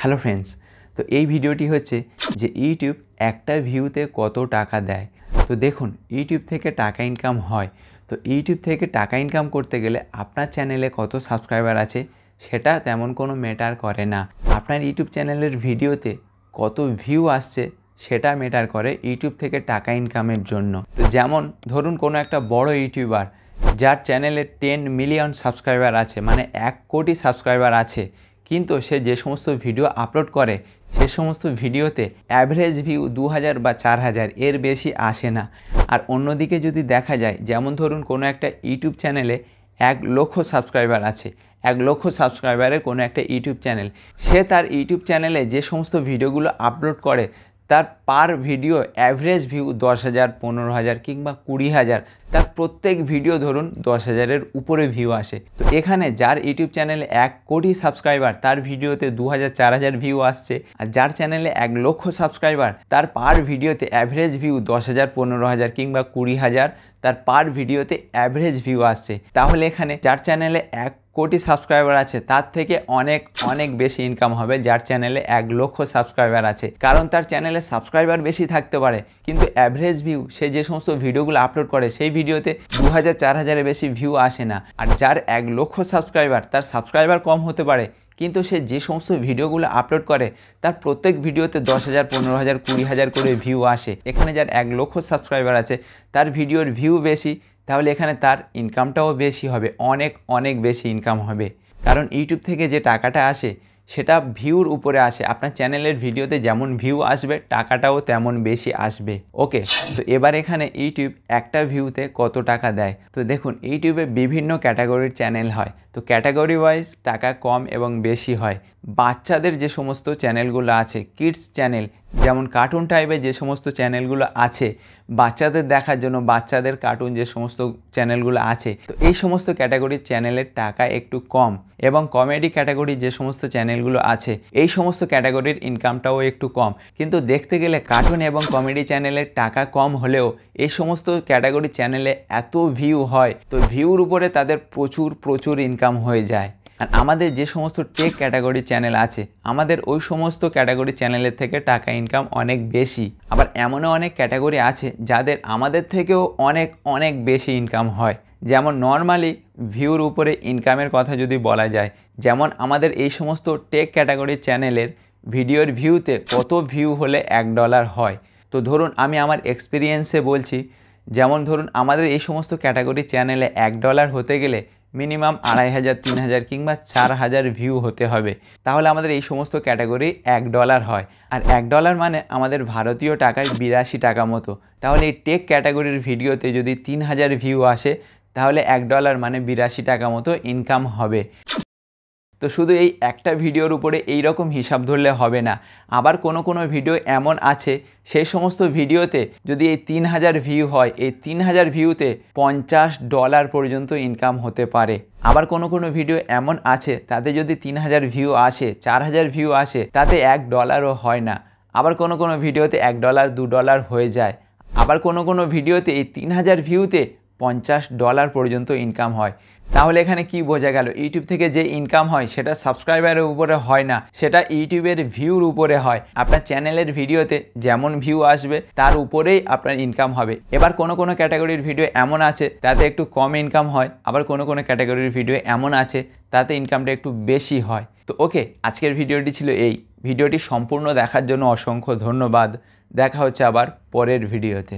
Hello friends, তো এই ভিডিওটি হচ্ছে যে ইউটিউব একটা ভিউতে কত টাকা দেয়। তো দেখুন, ইউটিউব থেকে টাকা ইনকাম হয়। তো ইউটিউব থেকে টাকা ইনকাম করতে গেলে আপনার চ্যানেলে কত সাবস্ক্রাইবার আছে সেটা তেমন কোনো ম্যাটার করে না। আপনার ইউটিউব চ্যানেলের ভিডিওতে কত ভিউ আসছে সেটা ম্যাটার করে ইউটিউব থেকে টাকা ইনকামের জন্য। তো যেমন ধরুন কোনো একটা বড় ইউটিউবার যার চ্যানেলে 10 মিলিয়ন সাবস্ক্রাইবার আছে, মানে 1 কোটি সাবস্ক্রাইবার আছে, কিন্তু সে যে সমস্ত ভিডিও আপলোড করে সে সমস্ত ভিডিওতে অ্যাভারেজ ভিউ 2000 বা 4000 এর বেশি আসে না। আর অন্যদিকে যদি দেখা যায়, যেমন ধরুন কোনো একটা ইউটিউব চ্যানেলে 1 লক্ষ সাবস্ক্রাইবার আছে, 1 লক্ষ সাবস্ক্রাইবারের কোনো একটা ইউটিউব চ্যানেল, সে তার ইউটিউব চ্যানেলে যে সমস্ত ভিডিওগুলো আপলোড করে তার পার ভিডিও অ্যাভারেজ ভিউ 10,000, 15,000 কিংবা 20,000। তার প্রত্যেক ভিডিও ধরুন 10,000-এর উপরে ভিউ আসে। তো এখানে যার ইউটিউব চ্যানেলে 1 কোটি সাবস্ক্রাইবার তার ভিডিওতে 2,000, 4,000 ভিউ আসছে, আর যার চ্যানেলে 1 লক্ষ সাবস্ক্রাইবার তার পার ভিডিওতে অ্যাভারেজ ভিউ 10,000, 15,000 কিংবা 20,000 তার পার ভিডিওতে অ্যাভারেজ ভিউ আসছে। তাহলে এখানে যার চ্যানেলে 1 কোটি সাবস্ক্রাইবার আছে তার থেকে অনেক বেশি ইনকাম হবে যার চ্যানেলে 1 লক্ষ সাবস্ক্রাইবার আছে। কারণ তার চ্যানেলে সাবস্ক্রাইবার বেশি থাকতে পারে কিন্তু অ্যাভারেজ ভিউ, সে যে সমস্ত ভিডিওগুলো আপলোড করে সেই ভিডিওতে 2,000, 4,000-এর বেশি ভিউ আসে না। আর যার 1 লক্ষ সাবস্ক্রাইবার, তার সাবস্ক্রাইবার কম হতে পারে কিন্তু সে যে সমস্ত ভিডিওগুলো আপলোড করে তার প্রত্যেক ভিডিওতে 10,000, 15,000, 20,000 করে ভিউ আসে। এখানে যার 1 লক্ষ সাবস্ক্রাইবার আছে তার ভিডিওর ভিউ বেশি, তাহলে এখানে তার ইনকামটাও বেশি হবে, অনেক বেশি ইনকাম হবে। কারণ ইউটিউব থেকে যে টাকাটা আসে সেটা ভিউর উপরে আসে। আপনার চ্যানেলের ভিডিওতে যেমন ভিউ আসবে টাকাটাও তেমন বেশি আসবে। ওকে, তো এবার এখানে ইউটিউব একটা ভিউতে কত টাকা দেয়। তো দেখুন, ইউটিউবে বিভিন্ন ক্যাটাগরির চ্যানেল হয়, তো ক্যাটাগরি ওয়াইজ টাকা কম এবং বেশি হয়। বাচ্চাদের যে সমস্ত চ্যানেলগুলো আছে, কিডস চ্যানেল, যেমন কার্টুন টাইপের যে সমস্ত চ্যানেলগুলো আছে, বাচ্চাদের দেখার জন্য বাচ্চাদের কার্টুন যে সমস্ত চ্যানেলগুলো আছে, তো এই সমস্ত ক্যাটাগরির চ্যানেলের টাকা একটু কম। এবং কমেডি ক্যাটাগরি যে সমস্ত চ্যানেলগুলো আছে এই সমস্ত ক্যাটাগরির ইনকামটাও একটু কম। কিন্তু দেখতে গেলে কার্টুন এবং কমেডি চ্যানেলের টাকা কম হলেও এই সমস্ত ক্যাটাগরি চ্যানেলে এত ভিউ হয়, তো ভিউর উপরে তাদের প্রচুর ইনকাম হয়ে যায়। আর আমাদের যে সমস্ত টেক ক্যাটাগরি চ্যানেল আছে, আমাদের ওই সমস্ত ক্যাটাগরি চ্যানেলের থেকে টাকা ইনকাম অনেক বেশি। আবার এমনও অনেক ক্যাটাগরি আছে যাদের আমাদের থেকেও অনেক বেশি ইনকাম হয়। যেমন নর্মালি ভিউর উপরে ইনকামের কথা যদি বলা যায়, যেমন আমাদের এই সমস্ত টেক ক্যাটাগরি চ্যানেলের ভিডিওর ভিউতে কত ভিউ হলে $1 হয়। তো ধরুন আমি আমার এক্সপিরিয়েন্সে বলছি, যেমন ধরুন আমাদের এই সমস্ত ক্যাটাগরি চ্যানেলে $1 হতে গেলে মিনিমাম 2,500, 3,000 কিংবা 4,000 ভিউ হতে হবে, তাহলে আমাদের এই সমস্ত ক্যাটাগরি $1 হয়। আর $1 মানে আমাদের ভারতীয় টাকায় 82 টাকা মতো। তাহলে এই টেক ক্যাটাগরির ভিডিওতে যদি 3,000 ভিউ আসে তাহলে $1 মানে 82 টাকা মতো ইনকাম হবে। তো শুধু এই একটা ভিডিওর উপরে এই রকম হিসাব ধরলে হবে না। আবার কোনো ভিডিও এমন আছে সেই সমস্ত ভিডিওতে যদি এই 3,000 ভিউ হয়, এই 3,000 ভিউতে $50 পর্যন্ত ইনকাম হতে পারে। আবার কোনো ভিডিও এমন আছে তাতে যদি 3,000 ভিউ আসে, 4,000 ভিউ আসে, তাতে $1ও হয় না। আবার কোনো ভিডিওতে $1, $2 হয়ে যায়। আবার কোনো ভিডিওতে এই 3,000 ভিউতে $50 পর্যন্ত ইনকাম হয়। তাহলে এখানে কি বোঝা গেল, ইউটিউব থেকে যে ইনকাম হয় সেটা সাবস্ক্রাইবারের উপরে হয় না, সেটা ইউটিউবের ভিউর উপরে হয়। আপনার চ্যানেলের ভিডিওতে যেমন ভিউ আসবে তার উপরেই আপনার ইনকাম হবে। এবার কোনো ক্যাটাগরির ভিডিও এমন আছে তাতে একটু কম ইনকাম হয়, আবার কোনো ক্যাটাগরির ভিডিও এমন আছে তাতে ইনকামটা একটু বেশি হয়। তো ওকে, আজকের ভিডিওটি ছিল এই। ভিডিওটি সম্পূর্ণ দেখার জন্য অসংখ্য ধন্যবাদ। দেখা হচ্ছে আবার পরের ভিডিওতে।